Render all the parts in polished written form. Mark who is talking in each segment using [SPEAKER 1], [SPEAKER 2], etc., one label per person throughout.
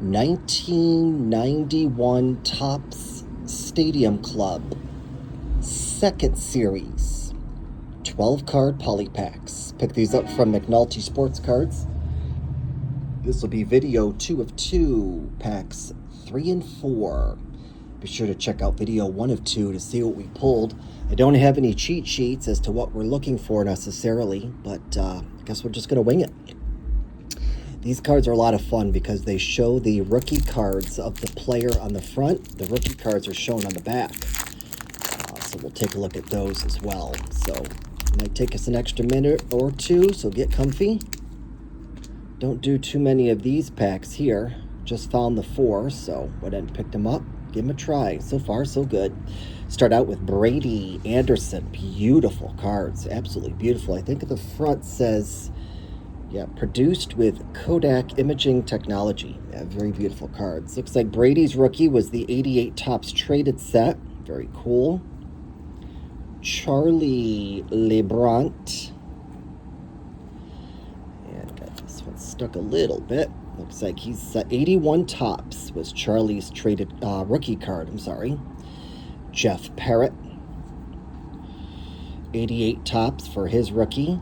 [SPEAKER 1] 1991 Topps Stadium Club, second series, 12-card polypacks. Pick these up from McNulty Sports Cards. This will be video 2 of 2, packs 3 and 4. Be sure to check out video 1 of 2 to see what we pulled. I don't have any cheat sheets as to what we're looking for necessarily, but I guess we're just going to wing it. These cards are a lot of fun because they show the rookie cards of the player on the front. The rookie cards are shown on the back. So we'll take a look at those as well. So it might take us an extra minute or two, so get comfy. Don't do too many of these packs here. Just found the 4, so went and picked them up. Give them a try. So far, so good. Start out with Brady Anderson. Beautiful cards. Absolutely beautiful. I think at the front says, yeah, produced with Kodak imaging technology. Yeah, very beautiful cards. Looks like Brady's rookie was the 88 Topps traded set. Very cool. Charlie Lebrant. And got this one stuck a little bit. Looks like he's 81 Topps was Charlie's traded rookie card. I'm sorry. Jeff Parrott. 88 Topps for his rookie.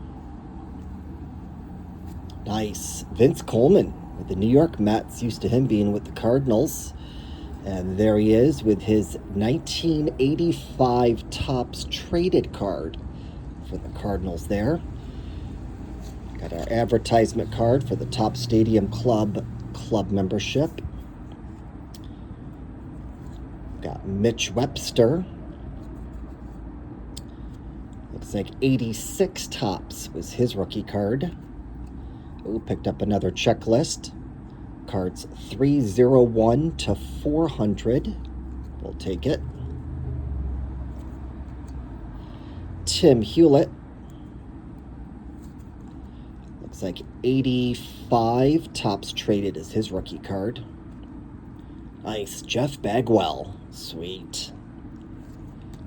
[SPEAKER 1] Nice. Vince Coleman with the New York Mets. Used to him being with the Cardinals. And there he is with his 1985 Topps traded card for the Cardinals there. Got our advertisement card for the Topps Stadium Club membership. Got Mitch Webster. Looks like 86 Topps was his rookie card. Ooh, picked up another checklist. Cards 301 to 400. We'll take it. Tim Hewlett. Looks like 85 Topps traded as his rookie card. Nice. Jeff Bagwell. Sweet.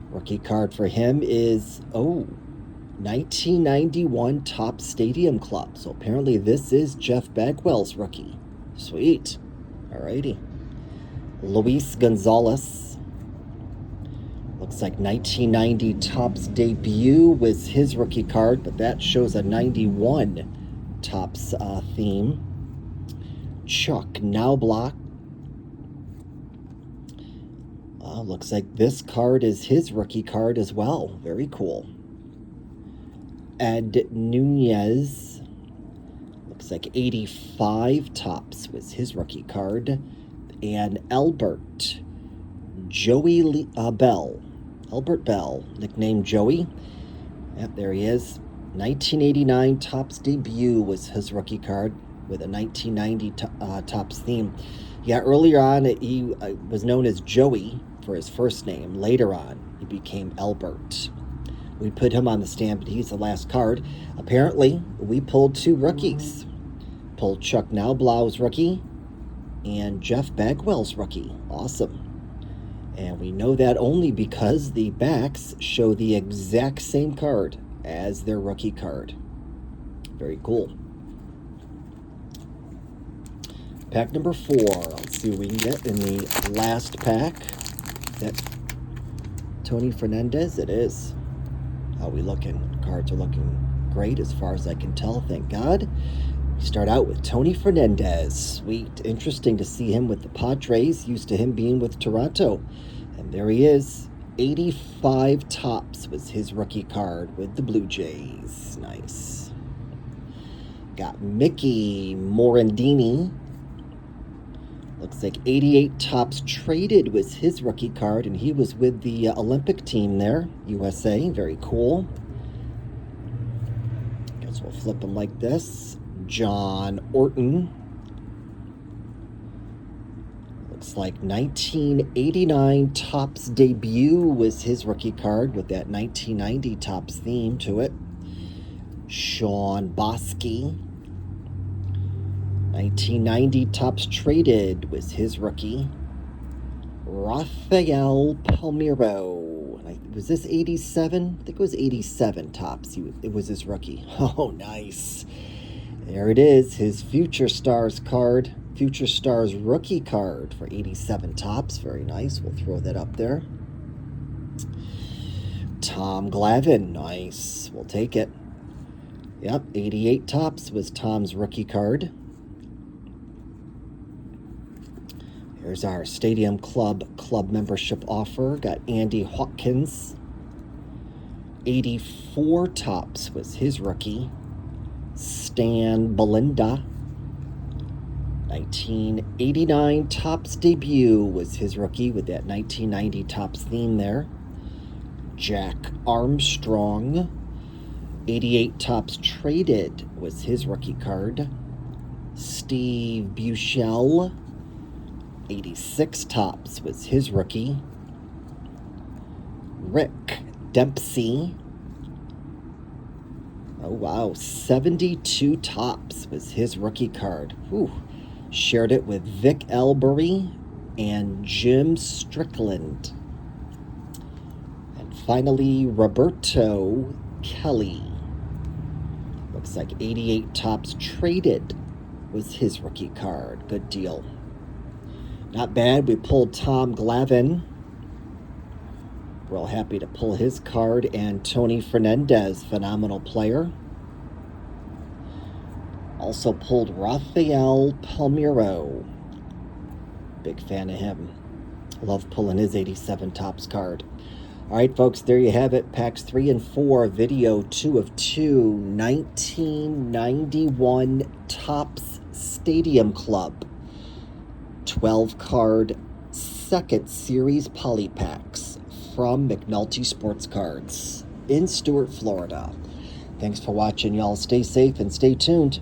[SPEAKER 1] Rookie card for him is, 1991 Topps Stadium Club. So apparently this is Jeff Bagwell's rookie. Sweet. Alrighty. Luis Gonzalez. Looks like 1990 Topps debut was his rookie card, but that shows a 91 Topps theme. Chuck Knobloch. Looks like this card is his rookie card as well. Very cool. Ed Nunez. Looks like 85 Topps was his rookie card. And Albert Bell. Albert Bell, nicknamed Joey. Yep, there he is. 1989 Topps debut was his rookie card with a 1990 Topps theme. Yeah, earlier on he was known as Joey for his first name. Later on, he became Albert. We put him on the stand, but he's the last card. Apparently, we pulled 2 rookies. Pulled Chuck Knobloch's rookie and Jeff Bagwell's rookie. Awesome. And we know that only because the backs show the exact same card as their rookie card. Very cool. Pack number 4. Let's see what we can get in the last pack. That Tony Fernandez? It is. How are we looking? Cards are looking great as far as I can tell, thank God. We start out with Tony Fernandez. Sweet. Interesting to see him with the Padres. Used to him being with Toronto. And there he is. 85 Topps was his rookie card with the Blue Jays. Nice. Got Mickey Morandini. Looks like 88 Topps traded was his rookie card, and he was with the Olympic team there, USA. Very cool. Guess we'll flip them like this. John Orton. Looks like 1989 Topps debut was his rookie card with that 1990 Topps theme to it. Sean Bosky. 1990 Topps traded was his rookie. Rafael Palmeiro. Was this 87? I think it was 87 Topps. It was his rookie. Oh, nice. There it is, his Future Stars card. Future Stars rookie card for 87 tops. Very nice. We'll throw that up there. Tom Glavine. Nice. We'll take it. Yep, 88 tops was Tom's rookie card. Here's our Stadium Club membership offer. Got Andy Hawkins. 84 tops was his rookie. Stan Belinda. 1989 Topps debut was his rookie with that 1990 Topps theme there. Jack Armstrong. 88 Topps traded was his rookie card. Steve Buechele. 86 Topps was his rookie. Rick Dempsey. Oh wow, 72 Topps was his rookie card. Whew. Shared it with Vic Elbury and Jim Strickland. And finally, Roberto Kelly. Looks like 88 Topps traded was his rookie card. Good deal. Not bad. We pulled Tom Glavine. Real happy to pull his card. And Tony Fernandez, phenomenal player. Also pulled Rafael Palmeiro. Big fan of him. Love pulling his 87 Topps card. All right, folks, there you have it. Packs 3 and 4, video 2 of 2, 1991 Topps Stadium Club. 12-card second series poly packs from McNulty Sports Cards in Stuart, Florida. Thanks for watching, y'all. Stay safe and stay tuned.